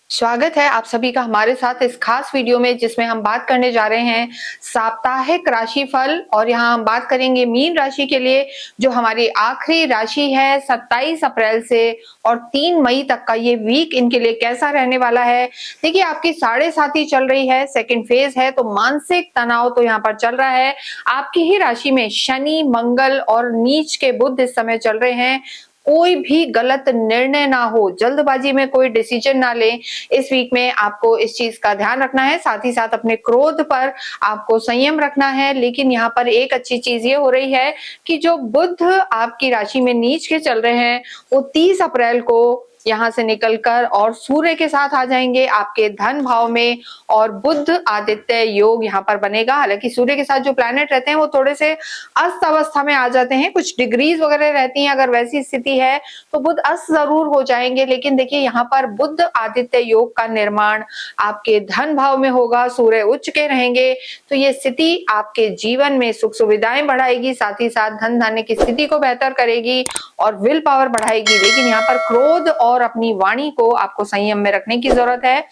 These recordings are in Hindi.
स्वागत है आप सभी का हमारे साथ इस खास वीडियो में, जिसमें हम बात करने जा रहे हैं साप्ताहिक राशिफल। और यहाँ हम बात करेंगे मीन राशि के लिए, जो हमारी आखिरी राशि है 27 अप्रैल से और 3 मई तक का ये वीक इनके लिए कैसा रहने वाला है। देखिए, आपकी 7.5 चल रही है, सेकंड फेज है, तो मानसिक तनाव तो यहाँ पर चल रहा है। आपकी ही राशि में शनि, मंगल और नीच के बुध इस समय चल रहे हैं। कोई भी गलत निर्णय ना हो, जल्दबाजी में कोई डिसीजन ना लें। इस वीक में आपको इस चीज का ध्यान रखना है, साथ ही साथ अपने क्रोध पर आपको संयम रखना है। लेकिन यहाँ पर एक अच्छी चीज ये हो रही है कि जो बुध आपकी राशि में नीच के चल रहे हैं, वो 30 अप्रैल को यहाँ से निकलकर और सूर्य के साथ आ जाएंगे आपके धन भाव में, और बुध आदित्य योग यहाँ पर बनेगा। हालांकि सूर्य के साथ जो प्लैनेट रहते हैं वो थोड़े से अस्त अवस्था में आ जाते हैं, कुछ डिग्रीज वगैरह रहती हैं। अगर वैसी स्थिति है तो बुध अस्त जरूर हो जाएंगे, लेकिन देखिए यहाँ पर बुध आदित्य योग का निर्माण आपके धन भाव में होगा, सूर्य उच्च के रहेंगे, तो ये स्थिति आपके जीवन में सुख सुविधाएं बढ़ाएगी, साथ ही साथ धन धान्य की स्थिति को बेहतर करेगी और विल पावर बढ़ाएगी। लेकिन यहाँ पर क्रोध और अपनी वाणी को आपको संयम में रखने की जरूरत है।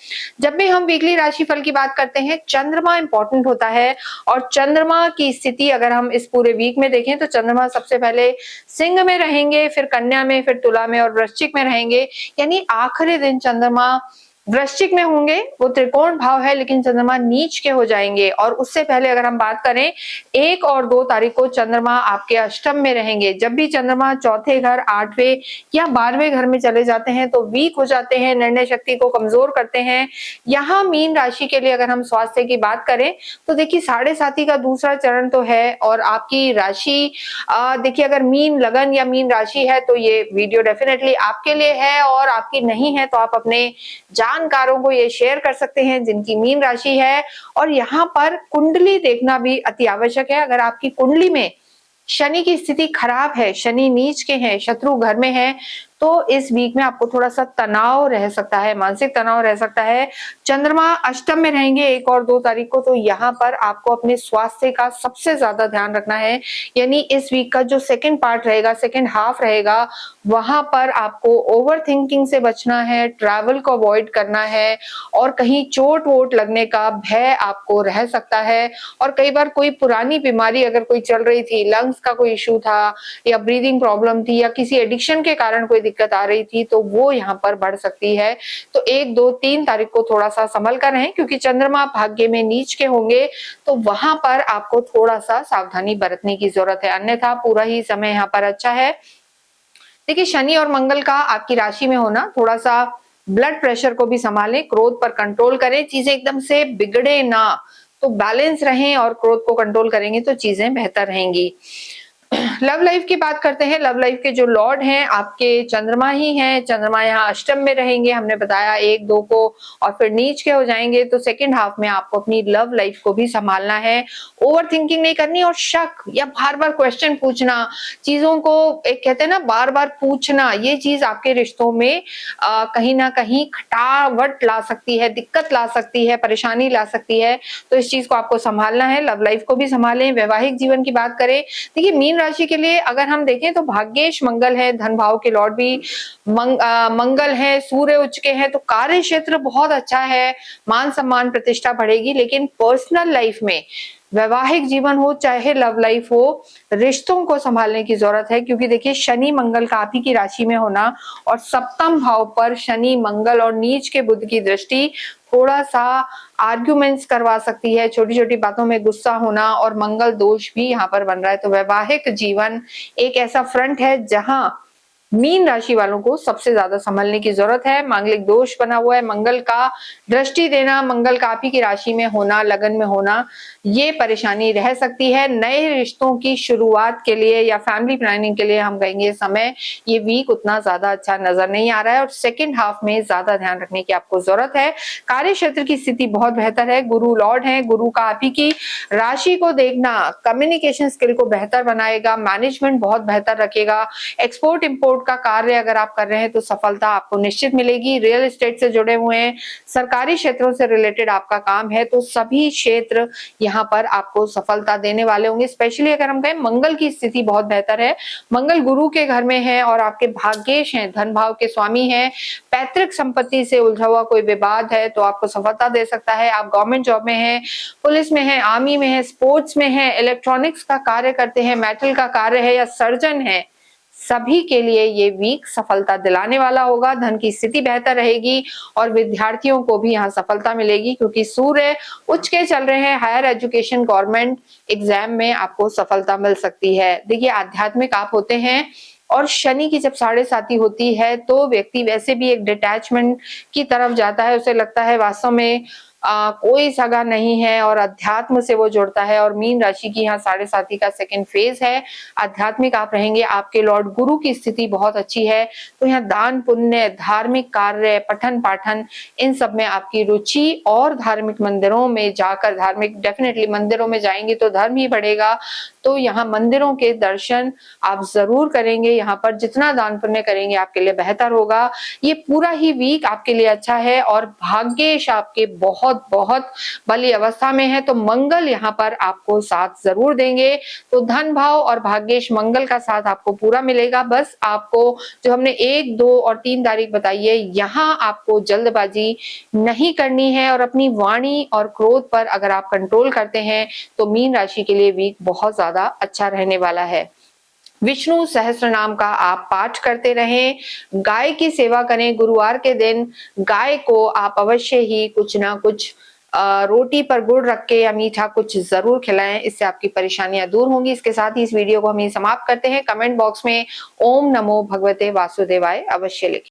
जब भी हम वीकली राशिफल की बात करते हैं, चंद्रमा इंपॉर्टेंट होता है, और चंद्रमा की स्थिति अगर हम इस पूरे वीक में देखें तो चंद्रमा सबसे पहले सिंह में रहेंगे, फिर कन्या में, फिर तुला में और वृश्चिक में रहेंगे। यानी आखिरी दिन चंद्रमा वृश्चिक में होंगे। वो त्रिकोण भाव है, लेकिन चंद्रमा नीच के हो जाएंगे। और उससे पहले अगर हम बात करें, 1 और 2 तारीख को चंद्रमा आपके अष्टम में रहेंगे। जब भी चंद्रमा चौथे घर, 8वें या 12वें घर में चले जाते हैं तो वीक हो जाते हैं, निर्णय शक्ति को कमजोर करते हैं। यहाँ मीन राशि के लिए अगर हम स्वास्थ्य की बात करें तो देखिए, 7.5 का दूसरा चरण तो है, और आपकी राशि देखिए, अगर मीन लगन या मीन राशि है तो ये वीडियो डेफिनेटली आपके लिए है, और आपकी नहीं है तो आप अपने जानकारों को ये शेयर कर सकते हैं जिनकी मीन राशि है। और यहाँ पर कुंडली देखना भी अति आवश्यक है। अगर आपकी कुंडली में शनि की स्थिति खराब है, शनि नीच के हैं, शत्रु घर में है, तो इस वीक में आपको थोड़ा सा तनाव रह सकता है, मानसिक तनाव रह सकता है। चंद्रमा अष्टम में रहेंगे 1 और 2 तारीख को, तो यहाँ पर आपको अपने स्वास्थ्य का सबसे ज्यादा ध्यान रखना है। यानी इस वीक का जो सेकंड पार्ट रहेगा, सेकंड हाफ रहेगा, वहां पर आपको ओवर थिंकिंग से बचना है, ट्रैवल को अवॉइड करना है, और कहीं चोट वोट लगने का भय आपको रह सकता है। और कई बार कोई पुरानी बीमारी अगर कोई चल रही थी, लंग्स का कोई इशू था या ब्रीदिंग प्रॉब्लम थी या किसी एडिक्शन के कारण कोई दिक्कत आ रही थी, तो वो यहाँ पर बढ़ सकती है। तो 1, 2, 3 तारीख को थोड़ा सा संभल कर रहें, क्योंकि चंद्रमा भाग्य में नीच के होंगे, तो वहां पर आपको थोड़ा सा सावधानी बरतने की जरूरत है। अन्यथा पूरा ही समय यहाँ पर अच्छा है। देखिए, शनि और मंगल का आपकी राशि में होना, थोड़ा सा ब्लड प्रेशर को भी संभालें, क्रोध पर कंट्रोल करें, चीजें एकदम से बिगड़े ना, तो बैलेंस रहें और क्रोध को कंट्रोल करेंगे तो चीजें बेहतर रहेंगी। लव लाइफ की बात करते हैं। लव लाइफ के जो लॉर्ड हैं आपके चंद्रमा ही हैं। चंद्रमा यहाँ अष्टम में रहेंगे, हमने बताया 1, 2 को, और फिर नीच के हो जाएंगे। तो सेकंड हाफ में आपको अपनी लव लाइफ को भी संभालना है, ओवर थिंकिंग नहीं करनी, और शक या बार बार क्वेश्चन पूछना, चीजों को एक कहते हैं ना, बार बार पूछना, ये चीज आपके रिश्तों में कहीं ना कहीं खटावट ला सकती है, दिक्कत ला सकती है, परेशानी ला सकती है। तो इस चीज को आपको संभालना है। लव लाइफ को भी संभालें। वैवाहिक जीवन की बात करें, देखिए मीन राशि के लिए अगर हम देखें तो भाग्येश मंगल है, धन भाव के लॉर्ड भी मंगल है, सूर्य उच्च के हैं, तो कार्य क्षेत्र बहुत अच्छा है, मान सम्मान प्रतिष्ठा बढ़ेगी। लेकिन पर्सनल लाइफ में, वैवाहिक जीवन हो चाहे लव लाइफ हो, रिश्तों को संभालने की जरूरत है। क्योंकि देखिए, शनि मंगल का आप ही की राशि में होना और सप्तम भाव पर शनि मंगल और नीच के बुध की दृष्टि थोड़ा सा आर्ग्यूमेंट्स करवा सकती है, छोटी छोटी बातों में गुस्सा होना, और मंगल दोष भी यहाँ पर बन रहा है। तो वैवाहिक जीवन एक ऐसा फ्रंट है जहां मीन राशि वालों को सबसे ज्यादा संभलने की जरूरत है। मांगलिक दोष बना हुआ है, मंगल का दृष्टि देना, मंगल का आप ही की राशि में होना, लगन में होना, ये परेशानी रह सकती है। नए रिश्तों की शुरुआत के लिए या फैमिली प्लानिंग के लिए हम कहेंगे समय, ये वीक उतना ज्यादा अच्छा नजर नहीं आ रहा है, और सेकंड हाफ में ज्यादा ध्यान रखने की आपको जरूरत है। कार्य क्षेत्र की स्थिति बहुत बेहतर है, गुरु लॉर्ड है, गुरु का आप ही की राशि को देखना कम्युनिकेशन स्किल को बेहतर बनाएगा, मैनेजमेंट बहुत बेहतर रखेगा, एक्सपोर्ट इंपोर्ट एक्सपोर्ट का कार्य अगर आप कर रहे हैं तो सफलता आपको निश्चित मिलेगी। रियल एस्टेट से जुड़े हुए हैं, सरकारी क्षेत्रों से रिलेटेड आपका काम है तो सभी क्षेत्र यहाँ पर आपको सफलता देने वाले होंगे। स्पेशली अगर हम कहें मंगल की स्थिति बहुत बेहतर है, मंगल गुरु के घर में है और आपके भाग्येश हैं, धन भाव के स्वामी हैं। पैतृक संपत्ति से उलझा हुआ कोई विवाद है तो आपको सफलता दे सकता है। आप गवर्नमेंट जॉब में हैं, पुलिस में हैं, आर्मी में हैं, स्पोर्ट्स में हैं, इलेक्ट्रॉनिक्स का कार्य करते हैं, मेटल का कार्य है या सर्जन है, सभी के लिए ये वीक सफलता दिलाने वाला होगा। धन की स्थिति बेहतर रहेगी और विद्यार्थियों को भी यहाँ सफलता मिलेगी क्योंकि सूर्य उच्च के चल रहे हैं। हायर एजुकेशन गवर्नमेंट एग्जाम में आपको सफलता मिल सकती है। देखिए, आध्यात्मिक आप होते हैं और शनि की जब 7.5 होती है तो व्यक्ति वैसे भी एक डिटैचमेंट की तरफ जाता है, उसे लगता है वास्तव में कोई सगा नहीं है और अध्यात्म से वो जुड़ता है। और मीन राशि की यहाँ 7.5 का सेकंड फेज है, आध्यात्मिक आप रहेंगे। आपके लॉर्ड गुरु की स्थिति बहुत अच्छी है तो यहाँ दान पुण्य, धार्मिक कार्य, पठन पाठन, इन सब में आपकी रुचि और धार्मिक मंदिरों में जाकर, धार्मिक डेफिनेटली मंदिरों में जाएंगे तो धर्म ही बढ़ेगा। तो यहाँ मंदिरों के दर्शन आप जरूर करेंगे, यहाँ पर जितना दान पुण्य करेंगे आपके लिए बेहतर होगा। ये पूरा ही वीक आपके लिए अच्छा है और भाग्येश आपके बहुत बहुत बली अवस्था में है तो मंगल यहाँ पर आपको साथ जरूर देंगे। तो धन भाव और भाग्येश मंगल का साथ आपको पूरा मिलेगा। बस आपको जो हमने 1, 2 और 3 तारीख बताई है, यहाँ आपको जल्दबाजी नहीं करनी है और अपनी वाणी और क्रोध पर अगर आप कंट्रोल करते हैं तो मीन राशि के लिए वीक बहुत ज्यादा अच्छा रहने वाला है। विष्णु सहस्त्र नाम का आप पाठ करते रहें, गाय की सेवा करें। गुरुवार के दिन गाय को आप अवश्य ही कुछ ना कुछ रोटी पर गुड़ रख के या मीठा कुछ जरूर खिलाएं, इससे आपकी परेशानियां दूर होंगी। इसके साथ ही इस वीडियो को हम समाप्त करते हैं। कमेंट बॉक्स में ओम नमो भगवते वासुदेवाय अवश्य लिखें।